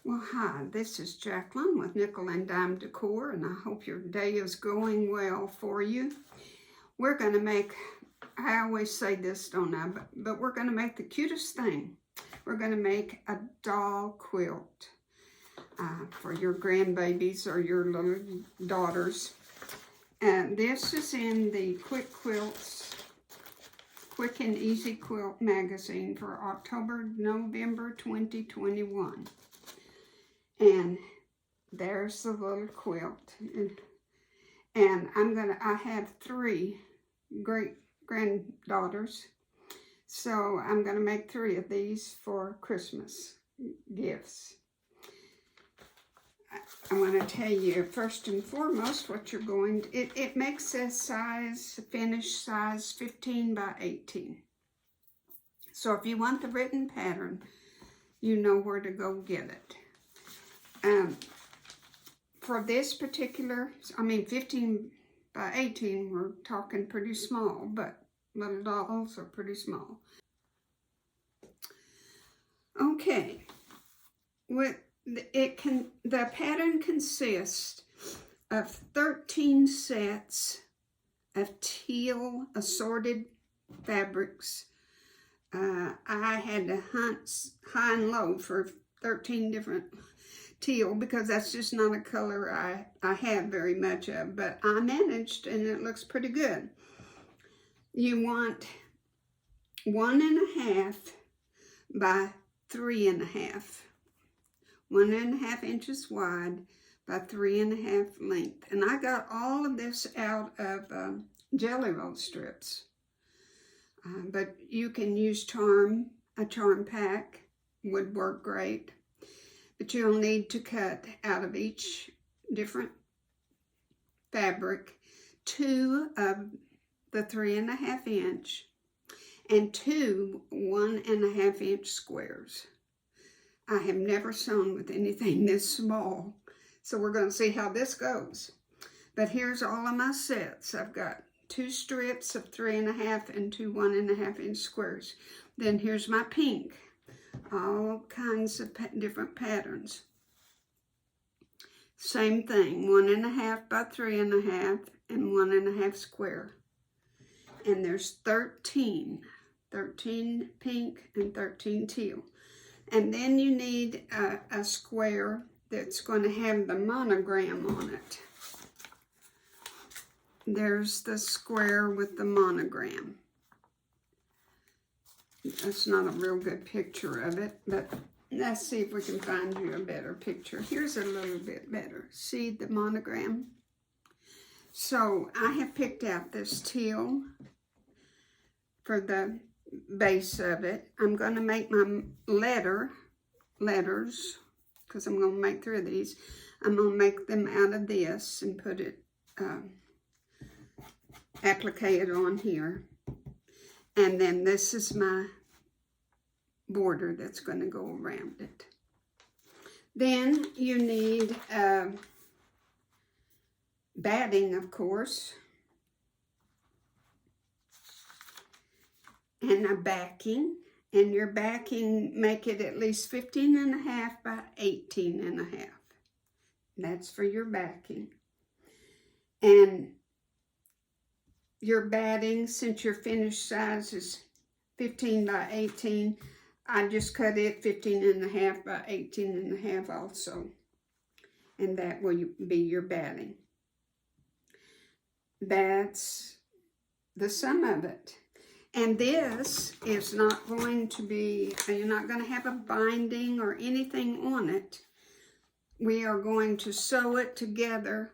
Well, hi, this is Jacqueline with Nickel and Dime Decor, and I hope your day is going well for you. We're going to make, I always say this, don't I, but we're going to make the cutest thing. We're going to make a doll quilt for your grandbabies or your little daughters. And this is in the Quick Quilts, Quick and Easy Quilt magazine for October-November 2021. And there's the little quilt. And I have 3 great granddaughters. So I'm gonna make 3 of these for Christmas gifts. I want to tell you first and foremost what you're going to, it makes a size, finished size 15 by 18. So if you want the written pattern, you know where to go get it. For this particular, 15 by 18, we're talking pretty small, but little dolls are pretty small. Okay, the pattern consists of 13 sets of teal assorted fabrics. I had to hunt high and low for 13 different teal because that's just not a color I have very much of, but I managed and it looks pretty good. You want 1.5 by 3.5, 1.5 inches wide by 3.5 length. And I got all of this out of jelly roll strips, but you can use a charm pack would work great. But you'll need to cut out of each different fabric 2 of the 3.5 inch and 2 1.5 inch squares. I have never sewn with anything this small, so we're going to see how this goes. But here's all of my sets. I've got 2 strips of 3.5 and 2 1.5 inch squares. Then here's my pink. All kinds of different patterns. Same thing, 1.5 by 3.5 and 1.5 square. And there's 13 pink and 13 teal. And then you need a square that's going to have the monogram on it. There's the square with the monogram. That's not a real good picture of it, but let's see if we can find you a better picture. Here's a little bit better. See the monogram? So I have picked out this teal for the base of it. I'm going to make my letters, because I'm going to make 3 of these. I'm going to make them out of this and put it, appliquéd on here. And then this is my border that's going to go around it. Then you need batting, of course, and a backing. And your backing, make it at least 15.5 by 18.5. That's for your backing. And your batting, since your finished size is 15 by 18, I just cut it 15.5 by 18.5 also. And that will be your batting. That's the sum of it. And this is not going to be, you're not going to have a binding or anything on it. We are going to sew it together,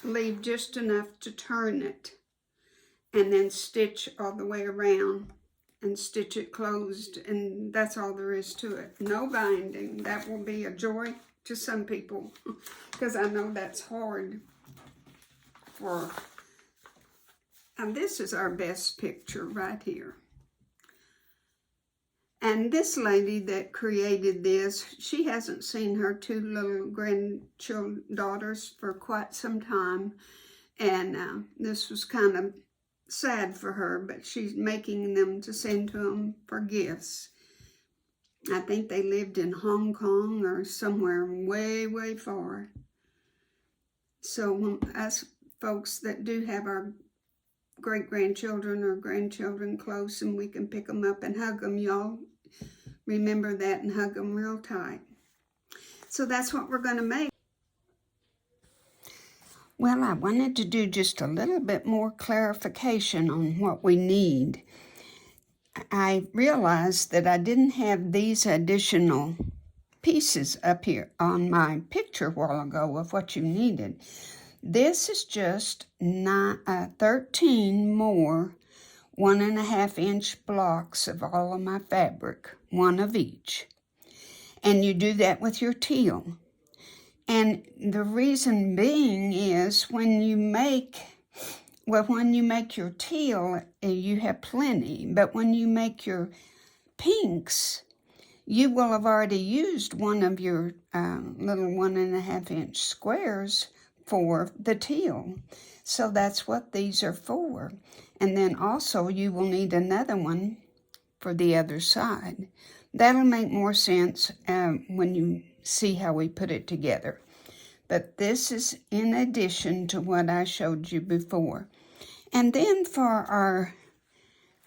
leave just enough to turn it, and then stitch all the way around and stitch it closed, and that's all there is to it. No binding. That will be a joy to some people, because I know that's hard for. And this is our best picture right here. And this lady that created this, she hasn't seen her 2 little granddaughters for quite some time, and this was kind of sad for her, but she's making them to send to them for gifts. I think they lived in Hong Kong or somewhere way, way far. So us folks that do have our great-grandchildren or grandchildren close and we can pick them up and hug them, y'all remember that and hug them real tight. So that's what we're going to make. Well, I wanted to do just a little bit more clarification on what we need. I realized that I didn't have these additional pieces up here on my picture a while ago of what you needed. This is just 13 more 1.5 inch blocks of all of my fabric, one of each. And you do that with your teal. And the reason being is when you make your teal, you have plenty. But when you make your pinks, you will have already used one of your little 1.5 inch squares for the teal. So that's what these are for. And then also you will need another one for the other side. That'll make more sense when you see how we put it together. But this is in addition to what I showed you before. And then for our,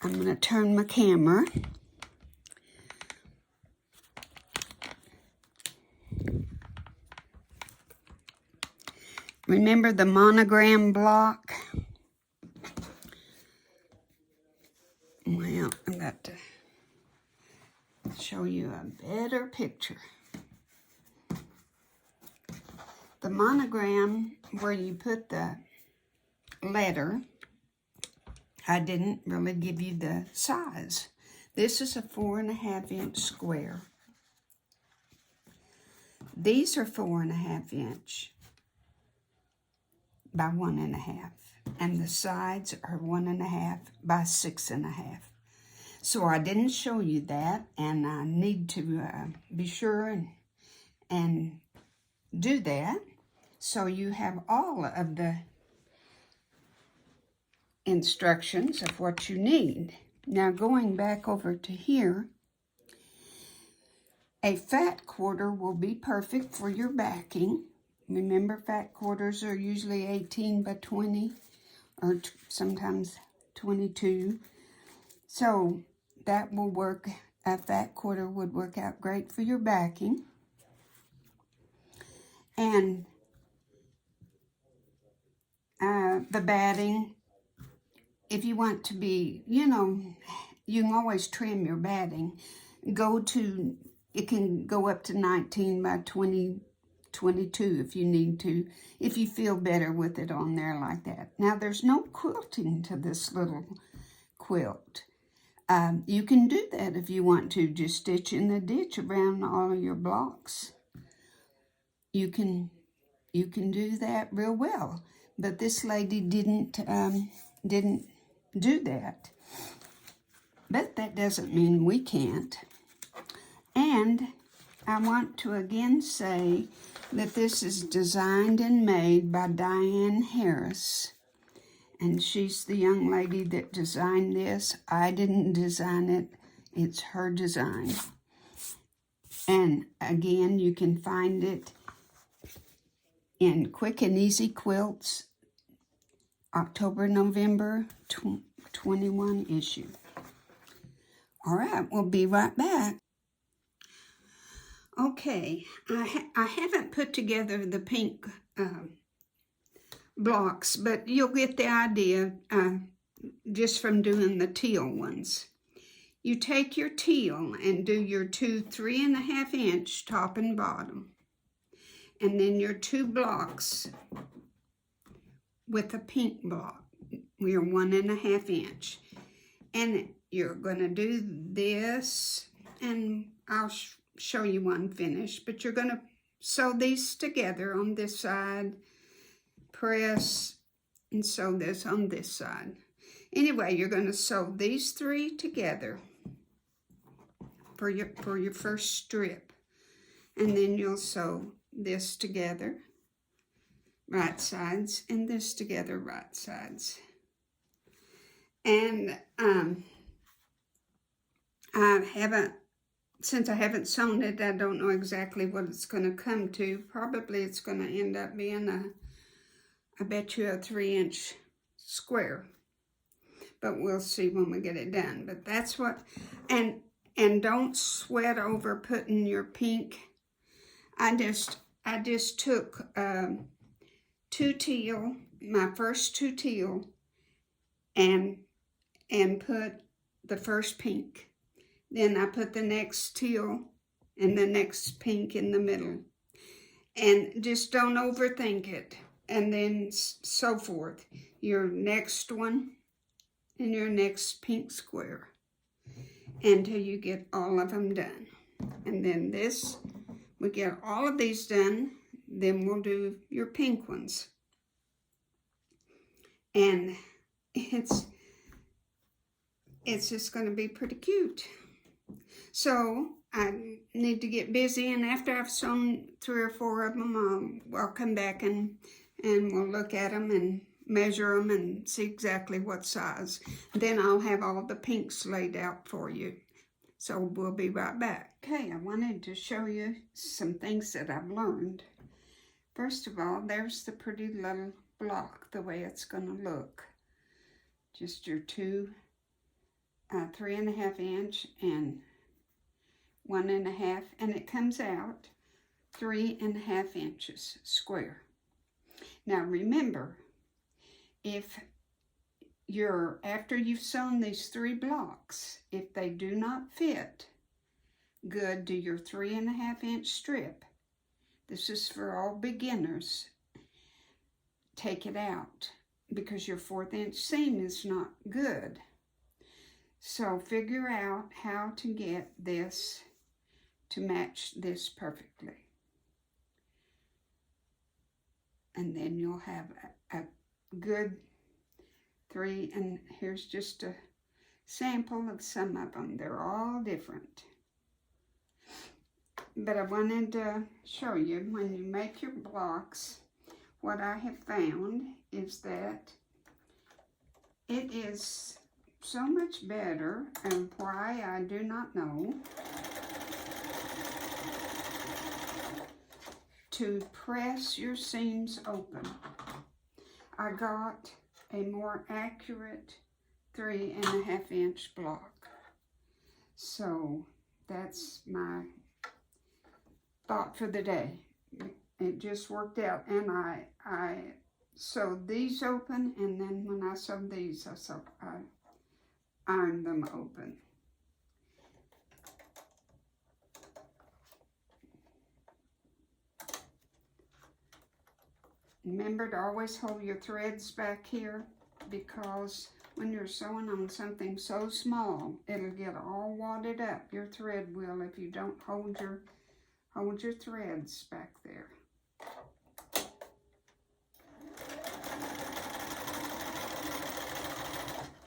I'm going to turn my camera. Remember the Monogram block? Well, I've got to show you a better picture. The Monogram, where you put the letter, I didn't really give you the size. This is a 4.5 inch square. These are 4.5 inch by 1.5, and the sides are 1.5 by 6.5. So I didn't show you that, and I need to be sure and do that, so you have all of the instructions of what you need. Now going back over to here, a fat quarter will be perfect for your backing. Remember, fat quarters are usually 18 by 20 or sometimes 22. So that will work. A fat quarter would work out great for your backing. And the batting, if you want to be, you can always trim your batting. It can go up to 19 by 22 if you need to, if you feel better with it on there like that. Now, there's no quilting to this little quilt. You can do that if you want to, just stitch in the ditch around all of your blocks. You can do that real well, but this lady didn't do that. But that doesn't mean we can't. And I want to again say that this is designed and made by Diane Harris. And she's the young lady that designed this. I didn't design it. It's her design. And again, you can find it in Quick and Easy Quilts, October, November 21 issue. All right, we'll be right back. Okay, I haven't put together the pink blocks, but you'll get the idea just from doing the teal ones. You take your teal and do your 2 3.5 inch top and bottom, and then your 2 blocks with a pink block, your 1.5 inch, and you're going to do this, and I'll show you one finish, but you're going to sew these together on this side, press, and sew this on this side. Anyway, you're going to sew these 3 together for your first strip, and then you'll sew this together, right sides, and this together, right sides. And I haven't since I haven't sewn it, I don't know exactly what it's going to come to. Probably it's going to end up being I bet you a 3-inch square. But we'll see when we get it done. But that's what, and don't sweat over putting your pink. I just took 2 teal, my first 2 teal, and put the first pink. Then I put the next teal and the next pink in the middle. And just don't overthink it. And then so forth. Your next one and your next pink square until you get all of them done. And then we get all of these done, then we'll do your pink ones. And it's just going to be pretty cute. So I need to get busy, and after I've sewn 3 or 4 of them, I'll come back and we'll look at them and measure them and see exactly what size. Then I'll have all the pinks laid out for you. So we'll be right back. Okay, I wanted to show you some things that I've learned. First of all, there's the pretty little block, the way it's going to look. Just your 2 3.5 inch and 1.5, and it comes out 3.5 inches square. Now remember, if after you've sewn these 3 blocks, if they do not fit good to your 3.5 inch strip, this is for all beginners, take it out because your 1/4 inch seam is not good. So figure out how to get this to match this perfectly. And then you'll have a good 3, and here's just a sample of some of them. They're all different. But I wanted to show you, when you make your blocks, what I have found is that it is so much better, and why I do not know, to press your seams open. I got a more accurate 3.5 inch block. So that's my thought for the day. It just worked out, and I sewed these open, and then when I sewed these, I ironed them open. Remember to always hold your threads back here, because when you're sewing on something so small, it'll get all wadded up. Your thread will if you don't hold your threads back there.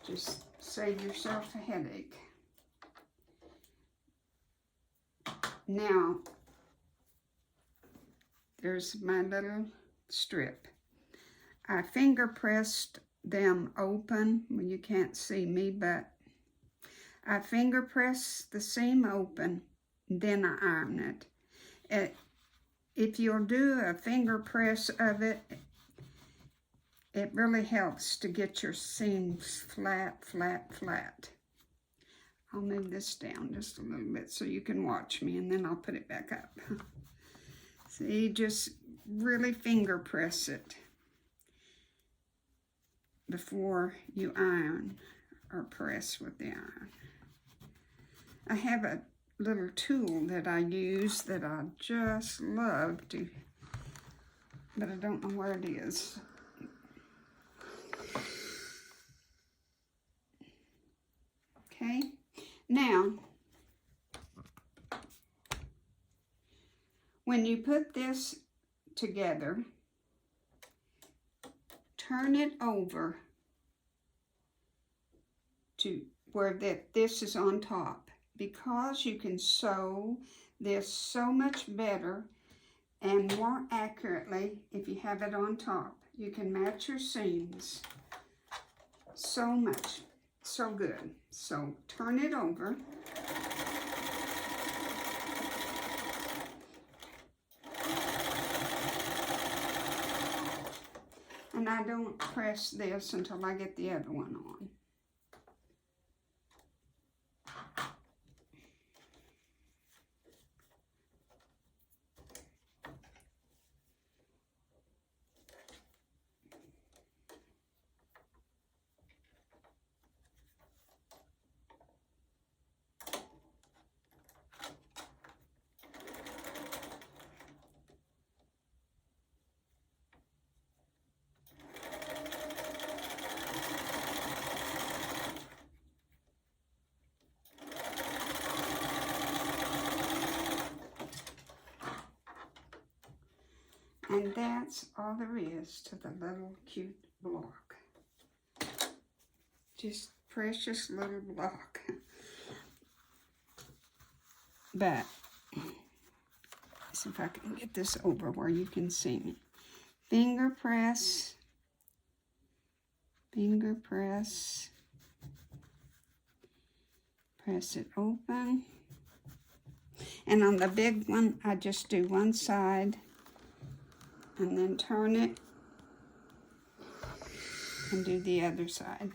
Just save yourself a headache. Now, there's my little strip. I finger pressed them open. Well, you can't see me, but I finger press the seam open, then I iron it. If you'll do a finger press of it, it really helps to get your seams flat, flat, flat. I'll move this down just a little bit so you can watch me, and then I'll put it back up. See, just really finger press it before you iron or press with the iron. I have a little tool that I use that I just love to, but I don't know where it is. Okay, now when you put this together, turn it over to where this is on top, because you can sew this so much better and more accurately if you have it on top. You can match your seams so much, so good. So turn it over. And I don't press this until I get the other one on. And that's all there is to the little cute block. Just precious little block. But, let's see if I can get this over where you can see me. Finger press. Finger press. Press it open. And on the big one, I just do one side. And then turn it and do the other side.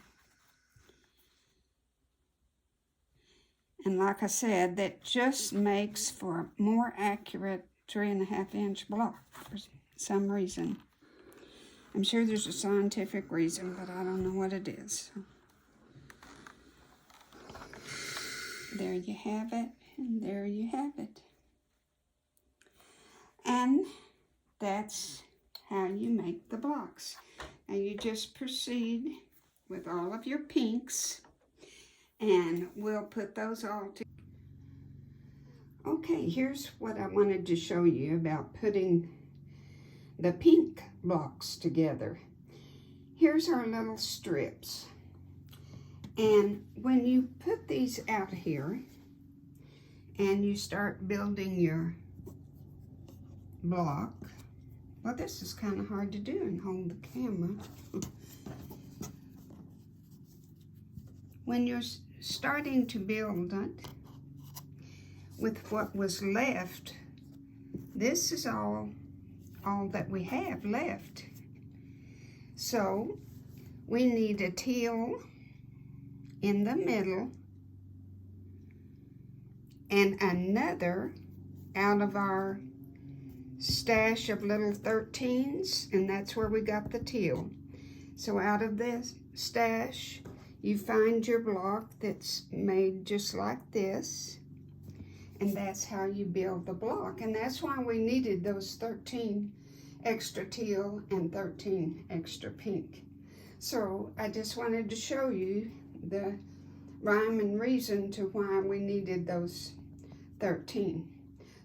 And like I said, that just makes for a more accurate 3.5 inch block for some reason. I'm sure there's a scientific reason, but I don't know what it is. There you have it, and there you have it. And that's how you make the blocks. And you just proceed with all of your pinks, and we'll put those all together. Okay, here's what I wanted to show you about putting the pink blocks together. Here's our little strips. And when you put these out here and you start building your block, well, this is kind of hard to do and hold the camera. When you're starting to build it with what was left, this is all that we have left. So we need a teal in the middle and another out of our stash of little 13s, and that's where we got the teal. So out of this stash, you find your block that's made just like this, and that's how you build the block. And that's why we needed those 13 extra teal and 13 extra pink. So I just wanted to show you the rhyme and reason to why we needed those 13.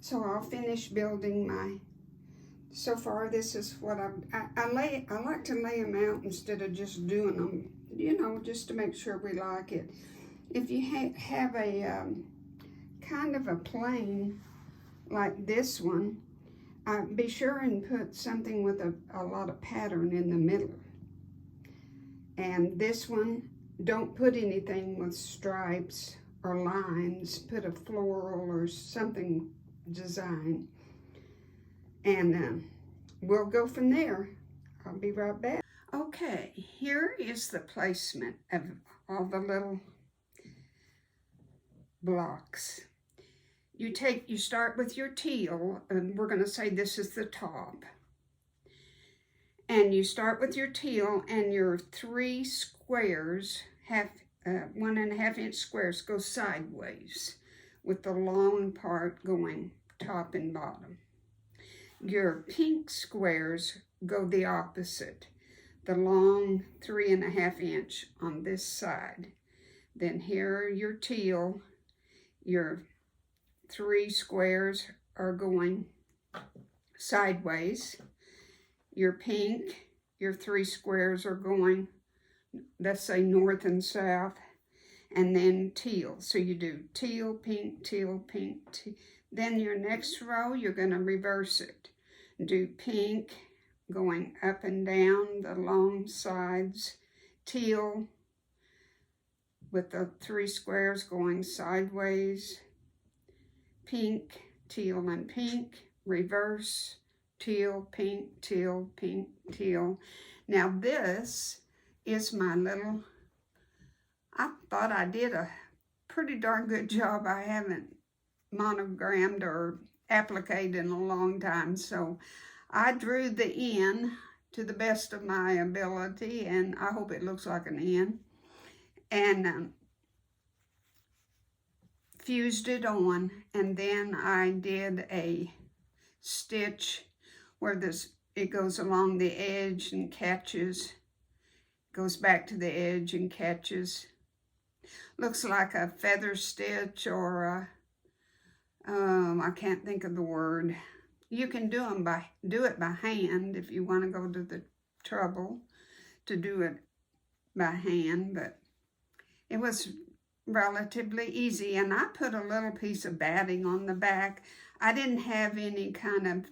So I'll finish building my, so far this is what I like to lay them out instead of just doing them, you know, just to make sure we like it. If you have a kind of a plain like this one, be sure and put something with a lot of pattern in the middle. And this one, don't put anything with stripes or lines. Put a floral or something design. And we'll go from there. I'll be right back. Okay, here is the placement of all the little blocks. You start with your teal, and we're going to say this is the top. And you start with your teal, and your 3 squares, 1.5 inch squares, go sideways, with the long part going top and bottom. Your pink squares go the opposite, the long 3.5 inch on this side. Then here are your teal, your 3 squares are going sideways. Your pink, your 3 squares are going, let's say north and south, and then teal. So you do teal, pink, teal, pink, teal. Then your next row, you're going to reverse it. Do pink going up and down the long sides, teal with the 3 squares going sideways, pink, teal, and pink, reverse, teal, pink, teal, pink, teal. Now this is my little, I thought I did a pretty darn good job. I haven't monogrammed or appliquéd in a long time, so I drew the N to the best of my ability, and I hope it looks like an N, and fused it on, and then I did a stitch where it goes along the edge and catches, goes back to the edge and catches. Looks like a feather stitch or a, I can't think of the word. You can do it by hand if you want to go to the trouble to do it by hand, but it was relatively easy. And I put a little piece of batting on the back. I didn't have any kind of,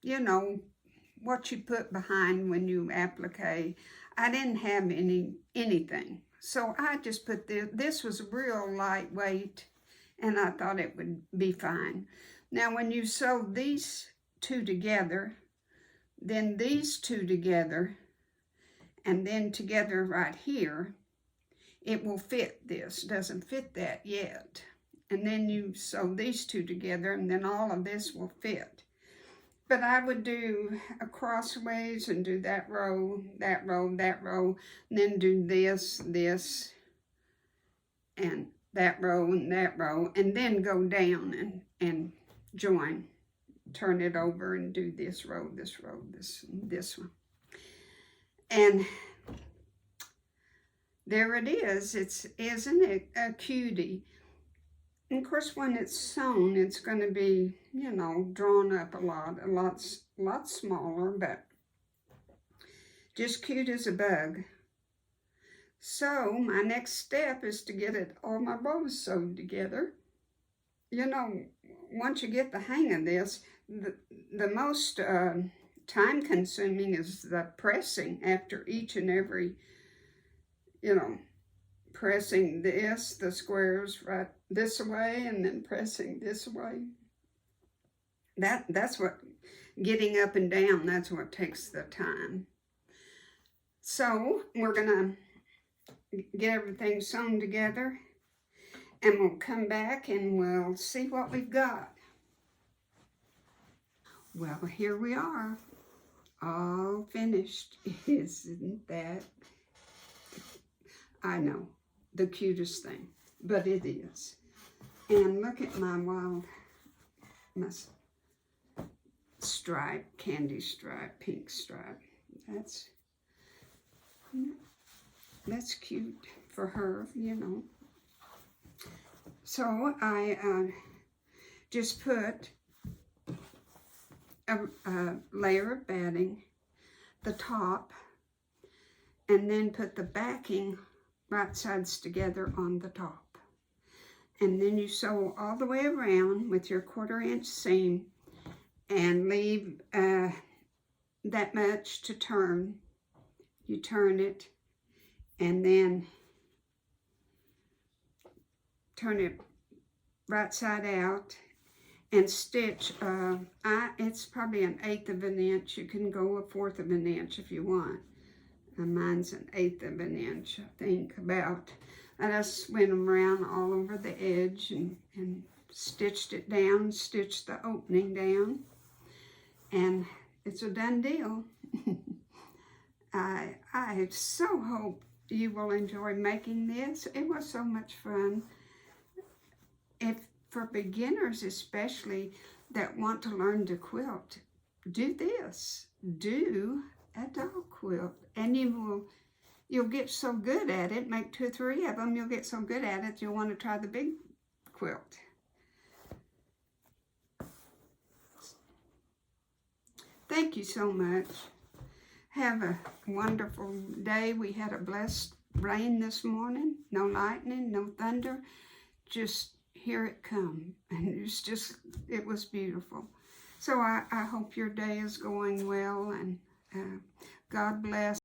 you know, what you put behind when you applique. I didn't have anything. So I just put this was real lightweight, and I thought it would be fine. Now when you sew these two together, then these two together, and then together right here, it will fit this. Doesn't fit that yet. And then you sew these two together, and then all of this will fit. But I would do a crossways and do that row, that row, that row, and then do this, and that row, and then go down and join. Turn it over and do this row, this one. And there it is. Isn't it a cutie? And of course, when it's sewn, it's going to be, you know, drawn up a lot smaller, but just cute as a bug. So my next step is to get all my bows sewed together. You know, once you get the hang of this, the most time-consuming is the pressing after each and every, you know, pressing the squares right this way, and then pressing this way. That's what, getting up and down, that's what takes the time. So we're gonna get everything sewn together, and we'll come back and we'll see what we've got. Well, here we are, all finished. Isn't that, I know, the cutest thing, but it is. And look at my stripe, candy stripe, pink stripe. That's cute for her, you know. So I just put a layer of batting, the top, and then put the backing right sides together on the top. And then you sew all the way around with your 1/4 inch seam and leave that much to turn. You turn it and then turn it right side out and stitch. It's probably 1/8 of an inch. You can go 1/4 of an inch if you want. Mine's 1/8 of an inch, I think, about. I just went around all over the edge and stitched it down, stitched the opening down, and it's a done deal. I so hope you will enjoy making this. It was so much fun. For beginners especially that want to learn to quilt, do this. Do a doll quilt, and you'll get so good at it. Make 2 or 3 of them. You'll get so good at it you'll want to try the big quilt. Thank you so much. Have a wonderful day. We had a blessed rain this morning. No lightning, no thunder. Just hear it come. And it was beautiful. So I hope your day is going well, and God bless.